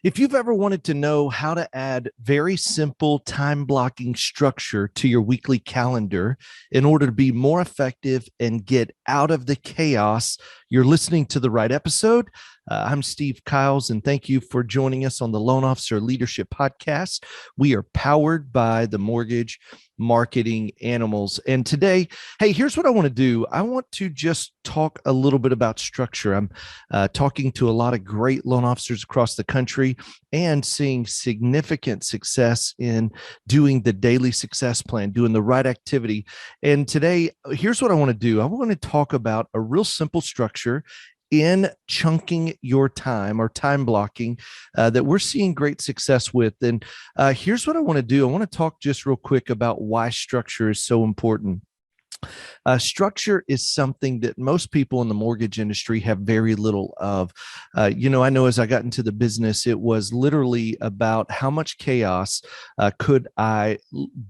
If you've ever wanted to know how to add very simple time blocking structure to your weekly calendar in order to be more effective and get out of the chaos, you're listening to the right episode. I'm Steve Kiles, and thank you for joining us on the Loan Officer Leadership Podcast. We are powered by the Mortgage Marketing Animals. And today, hey, here's what I want to do. I want to just talk a little bit about structure. I'm talking to a lot of great loan officers across the country and seeing significant success in doing the daily success plan, doing the right activity. And today, here's what I want to do. I want to talk about a real simple structure in chunking your time or time blocking that we're seeing great success with. And here's what I want to do. I want to talk just real quick about why structure is so important. Structure is something that most people in the mortgage industry have very little of. I know as I got into the business, it was literally about how much chaos could I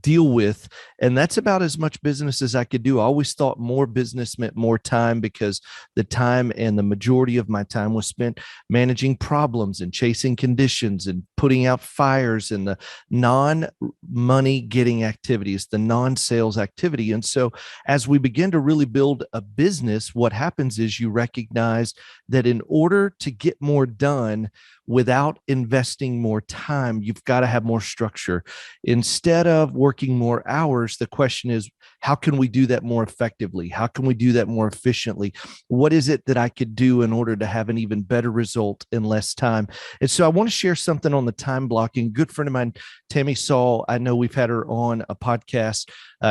deal with. And that's about as much business as I could do. I always thought more business meant more time because the time and the majority of my time was spent managing problems and chasing conditions and putting out fires and the non-money getting activities, the non-sales activity. And so as we begin to really build a business, what happens is you recognize that in order to get more done without investing more time, you've got to have more structure. Instead of working more hours, the question is, how can we do that more effectively? How can we do that more efficiently? What is it that I could do in order to have an even better result in less time? And so I want to share something on the time blocking. Good friend of mine, Tammy Saul, I know we've had her on a podcast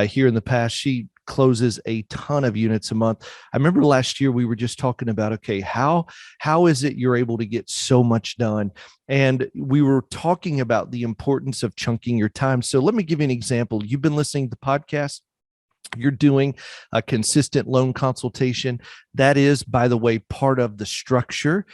here in the past. She closes a ton of units a month. I remember last year we were just talking about, okay, how is it you're able to get so much done? And we were talking about the importance of chunking your time. So let me give you an example. You've been listening to the podcast. You're doing a consistent loan consultation. That is, by the way, part of the structure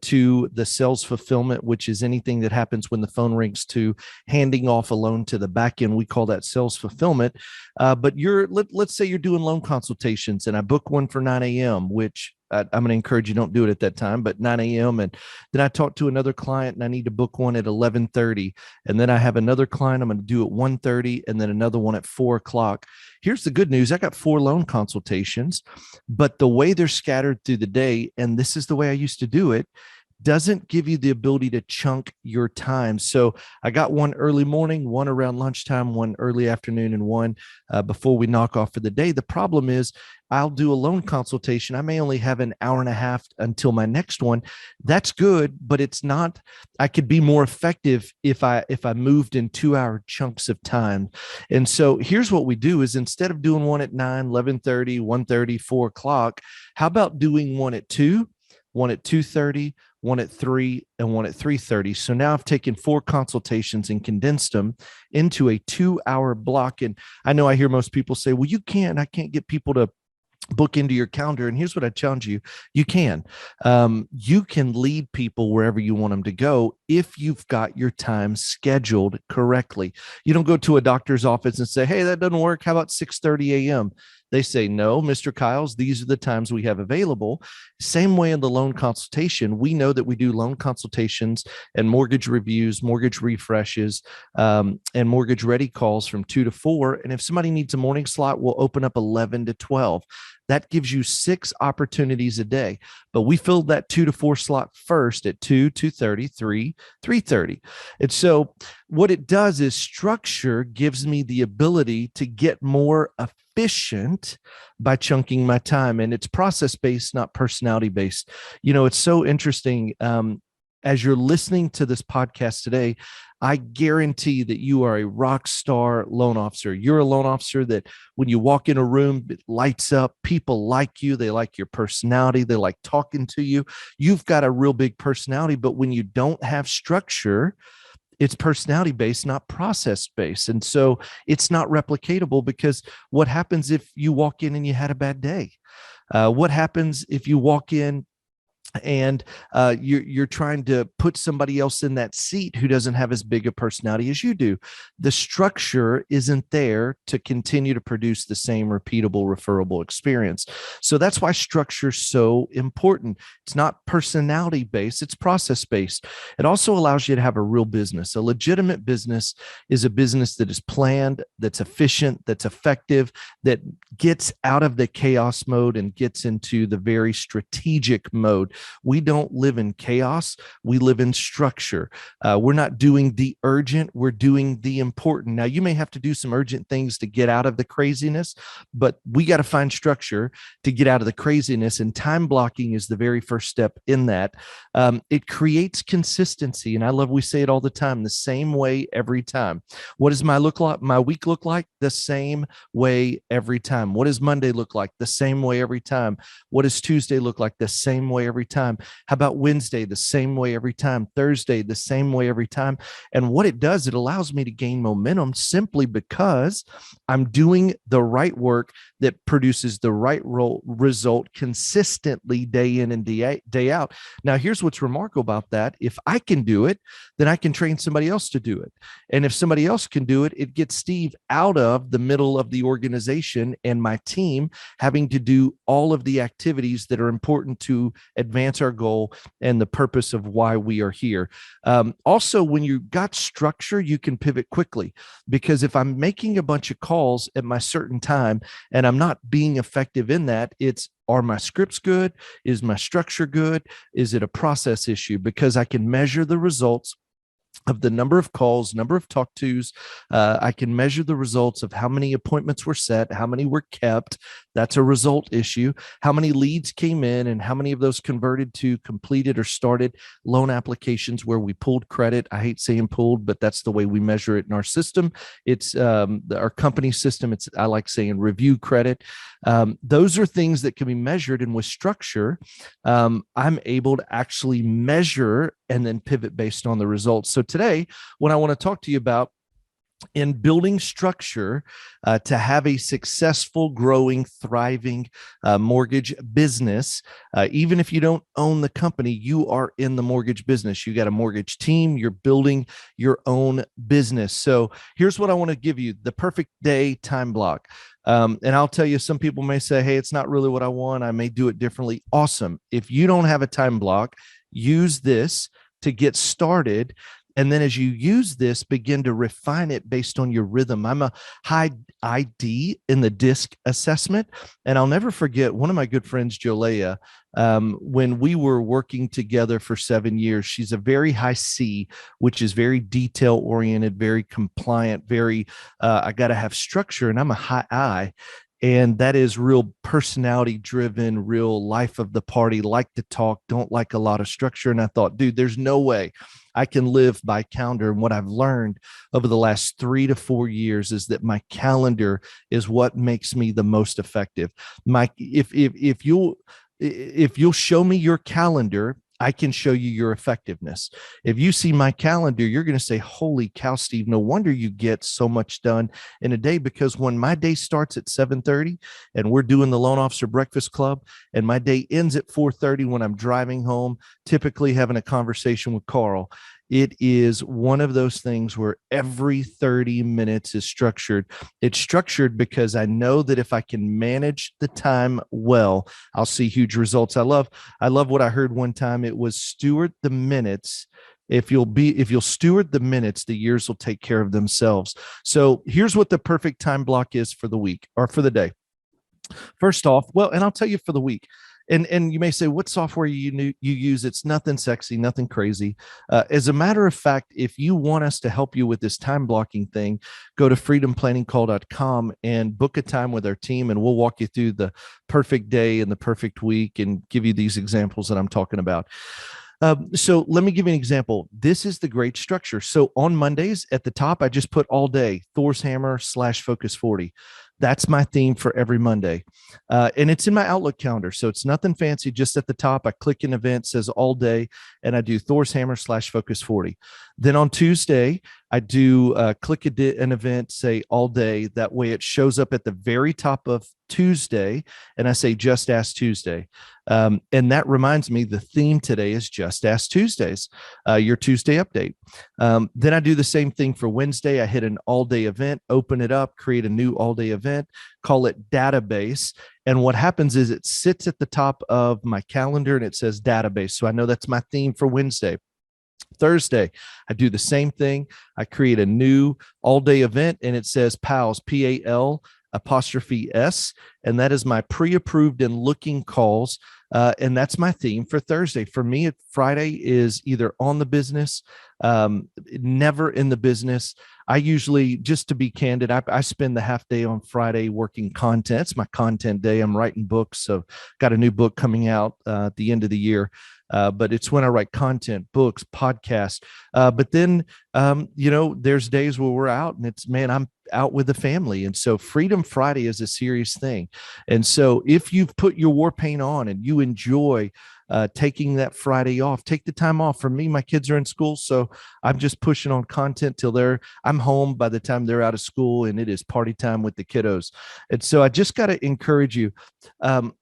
to the sales fulfillment, which is anything that happens when the phone rings to handing off a loan to the back end. We call that sales fulfillment. But let's say you're doing loan consultations and I book one for 9 a.m., which I'm going to encourage you don't do it at that time, but 9 a.m. And then I talk to another client and I need to book one at 11:30. And then I have another client I'm going to do at 1:30 and then another one at 4 o'clock. Here's the good news. I got 4 loan consultations, but the way they're scattered through the day, and this is the way I used to do it, doesn't give you the ability to chunk your time. So I got one early morning, one around lunchtime, one early afternoon, and one before we knock off for the day. The problem is I'll do a loan consultation. I may only have an hour and a half until my next one. That's good, but it's not, I could be more effective if I moved in 2-hour chunks of time. And so here's what we do is instead of doing one at 9, 11:30, 1:30, 4 o'clock, how about doing one at 2, one at 2:30, one at 3, and one at 3:30. So now I've taken 4 consultations and condensed them into a 2-hour block. And I know I hear most people say, well, I can't get people to book into your calendar. And here's what I challenge you. You can lead people wherever you want them to go if you've got your time scheduled correctly. You don't go to a doctor's office and say, hey, that doesn't work. How about 6:30 a.m.? They say, no, Mr. Kiles, these are the times we have available. Same way in the loan consultation. We know that we do loan consultations and mortgage reviews, mortgage refreshes, and mortgage ready calls from 2 to 4. And if somebody needs a morning slot, we'll open up 11 to 12. That gives you 6 opportunities a day. But we filled that 2 to 4 slot first at 2, 2:30, 3, 3:30. And so what it does is structure gives me the ability to get more efficient by chunking my time. And it's process-based, not personality-based. It's so interesting. As you're listening to this podcast today, I guarantee that you are a rock star loan officer. You're a loan officer that when you walk in a room, it lights up. People like you. They like your personality. They like talking to you. You've got a real big personality, but when you don't have structure, it's personality based, not process based. And so it's not replicatable because what happens if you walk in and you had a bad day? What happens if you walk in and you're trying to put somebody else in that seat who doesn't have as big a personality as you do. The structure isn't there to continue to produce the same repeatable, referable experience. So that's why structure is so important. It's not personality based, it's process based. It also allows you to have a real business. A legitimate business is a business that is planned, that's efficient, that's effective, that gets out of the chaos mode and gets into the very strategic mode. We don't live in chaos. We live in structure. We're not doing the urgent. We're doing the important. Now, you may have to do some urgent things to get out of the craziness, but we got to find structure to get out of the craziness. And time blocking is the very first step in that. It creates consistency. And I love, we say it all the time, the same way every time. What does my week look like? The same way every time. What does Monday look like? The same way every time. What does Tuesday look like? The same way every time. How about Wednesday? The same way every time. Thursday, the same way every time. And what it does, it allows me to gain momentum simply because I'm doing the right work that produces the right result consistently day in and day out. Now, here's what's remarkable about that. If I can do it, then I can train somebody else to do it. And if somebody else can do it, it gets Steve out of the middle of the organization and my team having to do all of the activities that are important to advance our goal and the purpose of why we are here. Also, when you got structure, you can pivot quickly, because if I'm making a bunch of calls at my certain time and I'm not being effective in that, are my scripts good? Is my structure good? Is it a process issue? Because I can measure the results of the number of calls, number of talk tos. I can measure the results of how many appointments were set, how many were kept. That's a result issue. How many leads came in and how many of those converted to completed or started loan applications where we pulled credit. I hate saying pulled, but that's the way we measure it in our system. It's our company system. I like saying review credit. Those are things that can be measured, and with structure, I'm able to actually measure and then pivot based on the results. So today, what I want to talk to you about in building structure to have a successful, growing, thriving mortgage business. Even if you don't own the company, you are in the mortgage business. You got a mortgage team. You're building your own business. So here's what I want to give you: the perfect day time block. And I'll tell you, some people may say, hey, it's not really what I want. I may do it differently. Awesome. If you don't have a time block, use this to get started. And then as you use this, begin to refine it based on your rhythm. I'm a high ID in the DISC assessment. And I'll never forget one of my good friends, Jolea, when we were working together for 7 years. She's a very high C, which is very detail oriented, very compliant, very, I got to have structure. And I'm a high I. And that is real personality driven, real life of the party, like to talk, don't like a lot of structure. And I thought, dude, there's no way I can live by calendar. And what I've learned over the last 3 to 4 years is that my calendar is what makes me the most effective. If you'll show me your calendar, I can show you your effectiveness. If you see my calendar, you're going to say, holy cow, Steve, no wonder you get so much done in a day. Because when my day starts at 7:30 and we're doing the Loan Officer Breakfast Club, and my day ends at 4:30 when I'm driving home, typically having a conversation with Carl, it is one of those things where every 30 minutes is structured. It's structured because I know that if I can manage the time well, I'll see huge results. I love what I heard one time. It was steward the minutes. If you'll steward the minutes, the years will take care of themselves. So here's what the perfect time block is for the week or for the day. First off, and I'll tell you for the week. And you may say, what software you use? It's nothing sexy, nothing crazy. As a matter of fact, if you want us to help you with this time blocking thing, go to freedomplanningcall.com and book a time with our team, and we'll walk you through the perfect day and the perfect week and give you these examples that I'm talking about. So let me give you an example. This is the great structure. So on Mondays at the top, I just put all day Thor's Hammer /Focus 40. That's my theme for every Monday. And it's in my Outlook calendar. So it's nothing fancy. Just at the top, I click an event, says all day, and I do Thor's Hammer /Focus 40. Then on Tuesday, I do click an event, say all day. That way it shows up at the very top of Tuesday, and I say Just Ask Tuesday. And that reminds me, the theme today is Just Ask Tuesdays, your Tuesday update. Then I do the same thing for Wednesday. I hit an all day event, open it up, create a new all day event, call it database. And what happens is it sits at the top of my calendar and it says database. So I know that's my theme for Wednesday. Thursday, I do the same thing. I create a new all day event and it says PALS, PAL apostrophe S. And that is my pre-approved and looking calls. And that's my theme for Thursday. For me, Friday is either on the business, never in the business. I usually, just to be candid, I spend the half day on Friday working content. It's my content day. I'm writing books. So got a new book coming out at the end of the year. But it's when I write content, books, podcasts. But then, there's days where we're out and I'm out with the family. And so Freedom Friday is a serious thing. And so if you've put your war paint on and you enjoy taking that Friday off, take the time off. For me, my kids are in school, so I'm just pushing on content till I'm home by the time they're out of school, and it is party time with the kiddos. And so I just got to encourage you,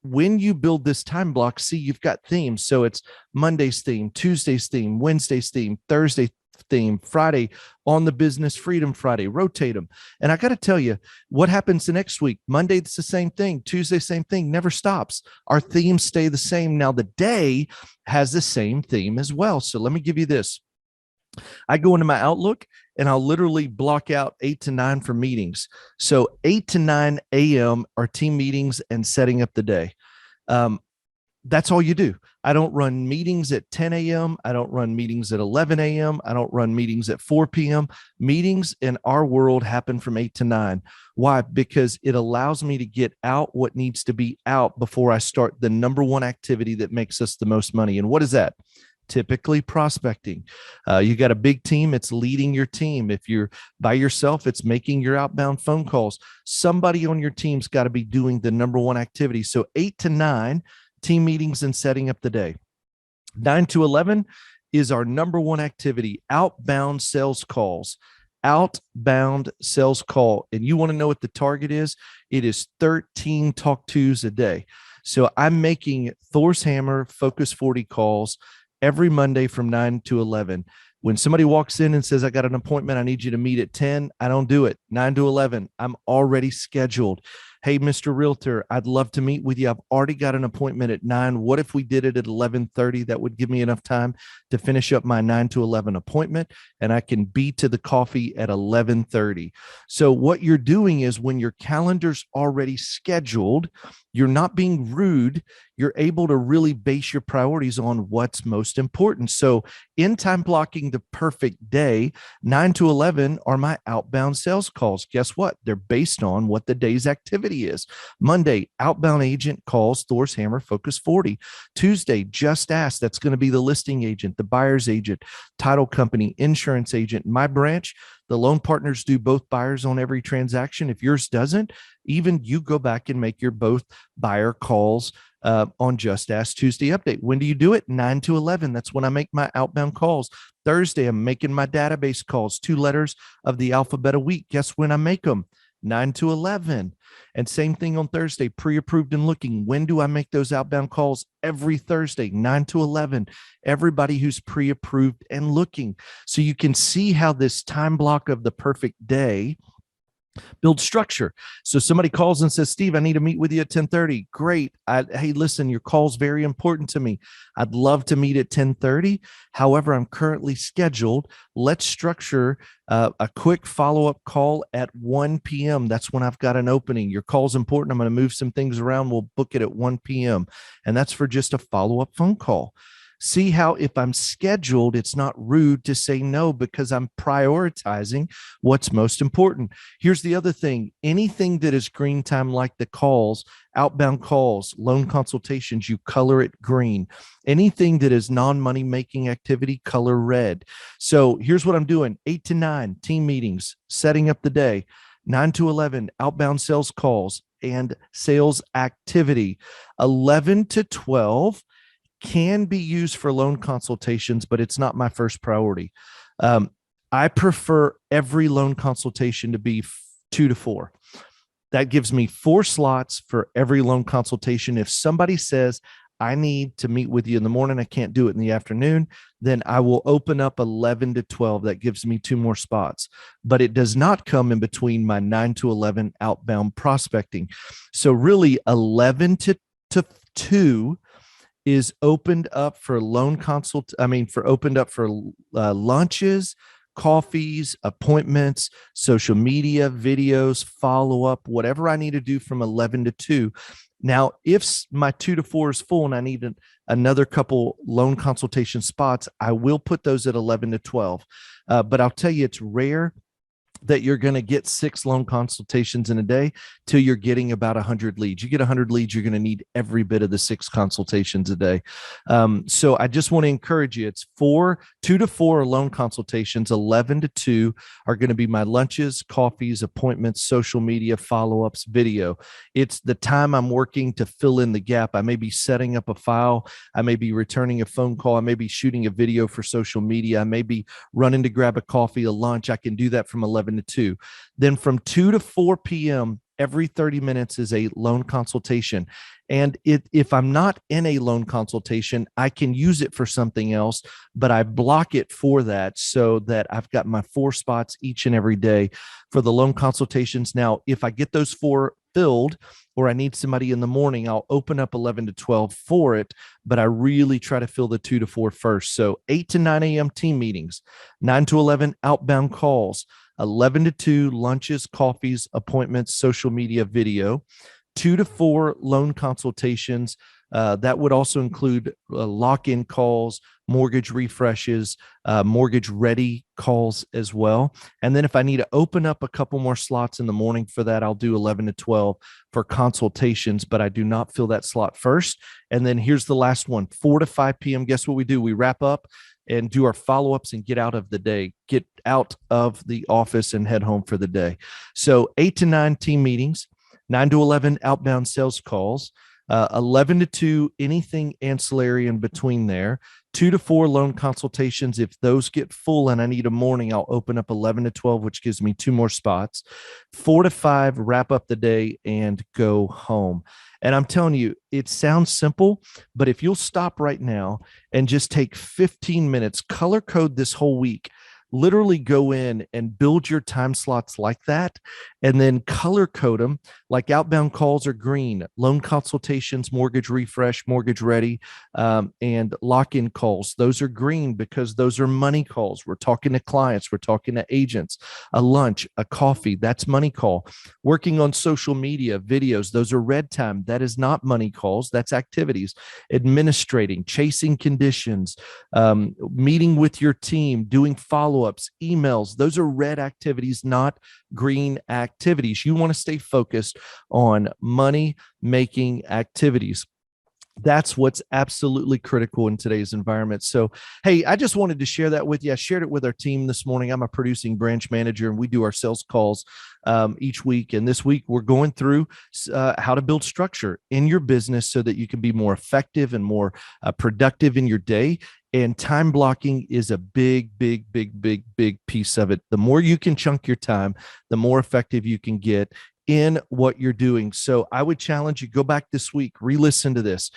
when you build this time block, see, you've got themes. So it's Monday's theme, Tuesday's theme, Wednesday's theme, Thursday theme, Friday on the business, Freedom Friday, rotate them. And I got to tell you, what happens the next week? Monday, it's the same thing. Tuesday, same thing, never stops. Our themes stay the same. Now the day has the same theme as well. So let me give you this. I go into my Outlook and I'll literally block out 8 to 9 for meetings. So 8 to 9 a.m. are team meetings and setting up the day. That's all you do. I don't run meetings at 10 a.m. I don't run meetings at 11 a.m. I don't run meetings at 4 p.m. Meetings in our world happen from 8 to 9. Why? Because it allows me to get out what needs to be out before I start the number one activity that makes us the most money. And what is that? Typically prospecting. You got a big team, it's leading your team. If you're by yourself, it's making your outbound phone calls. Somebody on your team's got to be doing the number one activity. So 8 to 9, team meetings and setting up the day. 9 to 11 is our number one activity, outbound sales calls. Outbound sales call. And you want to know what the target is? It is 13 talk tos a day. So I'm making Thor's Hammer Focus 40 calls every Monday from 9 to 11. When somebody walks in and says, I got an appointment, I need you to meet at 10, I don't do it. 9 to 11, I'm already scheduled. Hey, Mr. Realtor, I'd love to meet with you. I've already got an appointment at 9. What if we did it at 11:30? That would give me enough time to finish up my 9 to 11 appointment, and I can be to the coffee at 11:30. So what you're doing is when your calendar's already scheduled, you're not being rude. You're able to really base your priorities on what's most important. So in time blocking the perfect day, 9 to 11 are my outbound sales calls. Guess what? They're based on what the day's activity is. Monday, outbound agent calls Thor's Hammer Focus 40. Tuesday, Just Ask. That's going to be the listing agent, the buyer's agent, title company, insurance agent. My branch, the loan partners do both buyers on every transaction. If yours doesn't, even you go back and make your both buyer calls on Just Ask Tuesday update. When do you do it? 9 to 11. That's when I make my outbound calls. Thursday, I'm making my database calls, 2 letters of the alphabet a week. Guess when I make them? 9 to 11. And same thing on Thursday, pre-approved and looking. When do I make those outbound calls? Every Thursday, 9 to 11. Everybody who's pre-approved and looking. So you can see how this time block of the perfect day build structure. So somebody calls and says, Steve, I need to meet with you at 10:30. Great. Hey, listen, your call's very important to me. I'd love to meet at 10:30. However, I'm currently scheduled. Let's structure a quick follow-up call at 1 p.m. That's when I've got an opening. Your call's important. I'm going to move some things around. We'll book it at 1 p.m. And that's for just a follow-up phone call. See how if I'm scheduled, it's not rude to say no because I'm prioritizing what's most important. Here's the other thing. Anything that is green time, like the calls, outbound calls, loan consultations, you color it green. Anything that is non-money making activity, color red. So here's what I'm doing. 8 to 9, team meetings, setting up the day. 9 to 11, outbound sales calls and sales activity. 11 to 12, can be used for loan consultations, but it's not my first priority. I prefer every loan consultation to be 2 to 4. That gives me 4 slots for every loan consultation. If somebody says, I need to meet with you in the morning, I can't do it in the afternoon, then I will open up 11 to 12. That gives me 2 more spots, but it does not come in between my 9 to 11 outbound prospecting. So really 11 to 2 is opened up for opened up for lunches, coffees, appointments, social media, videos, follow up, whatever I need to do from 11 to 2. Now, if my 2 to 4 is full and I need another couple loan consultation spots, I will put those at 11 to 12. But I'll tell you, it's rare that you're going to get 6 loan consultations in a day till you're getting about 100 leads. You get 100 leads, you're going to need every bit of the 6 consultations a day. So I just want to encourage you. It's 2 to 4 loan consultations, 11 to 2 are going to be my lunches, coffees, appointments, social media, follow-ups, video. It's the time I'm working to fill in the gap. I may be setting up a file. I may be returning a phone call. I may be shooting a video for social media. I may be running to grab a coffee, a lunch. I can do that from 11 to 2. Then from 2 to 4 p.m., every 30 minutes is a loan consultation. And if I'm not in a loan consultation, I can use it for something else, but I block it for that so that I've got my 4 spots each and every day for the loan consultations. Now, if I get those 4 filled or I need somebody in the morning, I'll open up 11 to 12 for it, but I really try to fill the 2 to 4 first. So 8 to 9 a.m. team meetings, 9 to 11 outbound calls, 11 to 2 lunches, coffees, appointments, social media, video, 2 to 4 loan consultations. That would also include lock-in calls, mortgage refreshes, mortgage ready calls as well. And then if I need to open up a couple more slots in the morning for that, I'll do 11 to 12 for consultations, but I do not fill that slot first. And then here's the last one, 4 to 5 p.m. Guess what we do? We wrap up and do our follow-ups and get out of the day, get out of the office and head home for the day. So 8 to 9 team meetings, 9 to 11 outbound sales calls, 11 to 2, anything ancillary in between there, 2 to 4 loan consultations. If those get full and I need a morning, I'll open up 11 to 12, which gives me 2 more spots, 4 to 5, wrap up the day and go home. And I'm telling you, it sounds simple, but if you'll stop right now and just take 15 minutes, color code this whole week, literally go in and build your time slots like that, and then color code them. Like outbound calls are green, loan consultations, mortgage refresh, mortgage ready, and lock-in calls, those are green because those are money calls. We're talking to clients, we're talking to agents. A lunch, a coffee, that's money call. Working on social media, videos, those are red time. That is not money calls, that's activities. Administrating, chasing conditions, meeting with your team, doing follow-ups, emails, those are red activities, not green activities. You want to stay focused on money making activities. That's what's absolutely critical in today's environment. So, hey, I just wanted to share that with you. I shared it with our team this morning. I'm a producing branch manager, and we do our sales calls each week. And this week, we're going through how to build structure in your business so that you can be more effective and more productive in your day. And time blocking is a big piece of it. The more you can chunk your time, the more effective you can get in what you're doing. So I would challenge you, go back this week, re-listen to this,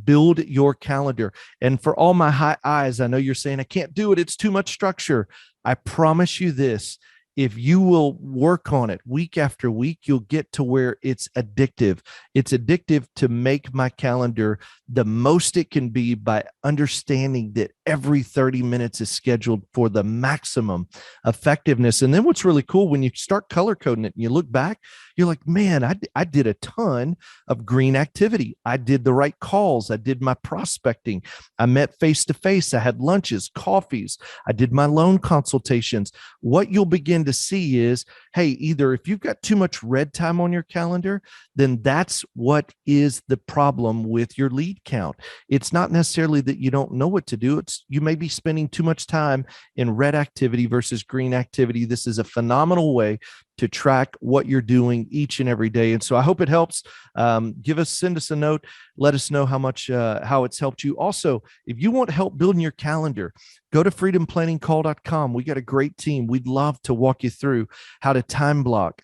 build your calendar. And for all my high eyes, I know you're saying, I can't do it, it's too much structure. I promise you this, if you will work on it week after week, you'll get to where it's addictive. It's addictive to make my calendar the most it can be by understanding that every 30 minutes is scheduled for the maximum effectiveness. And then what's really cool, when you start color coding it and you look back, you're like, man, I did a ton of green activity. I did the right calls. I did my prospecting. I met face-to-face. I had lunches, coffees. I did my loan consultations. What you'll begin to see is, hey, either if you've got too much red time on your calendar, then that's what is the problem with your lead count. It's not necessarily that you don't know what to do. It's you may be spending too much time in red activity versus green activity. This is a phenomenal way to track what you're doing each and every day. And so I hope it helps. Send us a note. Let us know how it's helped you. Also, if you want help building your calendar, go to freedomplanningcall.com. We got a great team. We'd love to walk you through how to time block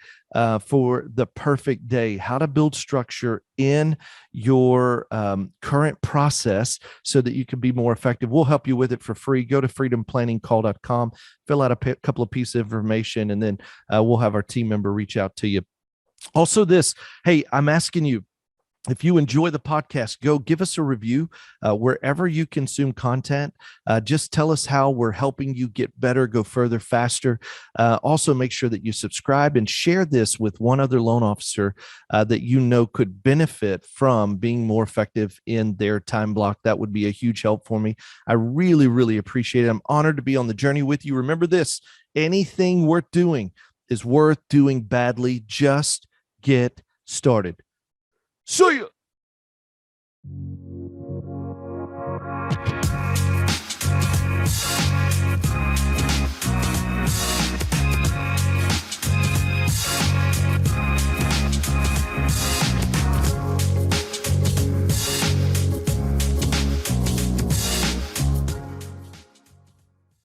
for the perfect day, how to build structure in your current process so that you can be more effective. We'll help you with it for free. Go to freedomplanningcall.com, fill out a couple of pieces of information, and then we'll have our team member reach out to you. Also, hey, I'm asking you, if you enjoy the podcast, go give us a review wherever you consume content. Just tell us how we're helping you get better, go further, faster. Also, make sure that you subscribe and share this with one other loan officer that you know could benefit from being more effective in their time block. That would be a huge help for me. I really, really appreciate it. I'm honored to be on the journey with you. Remember this, anything worth doing is worth doing badly. Just get started. See ya.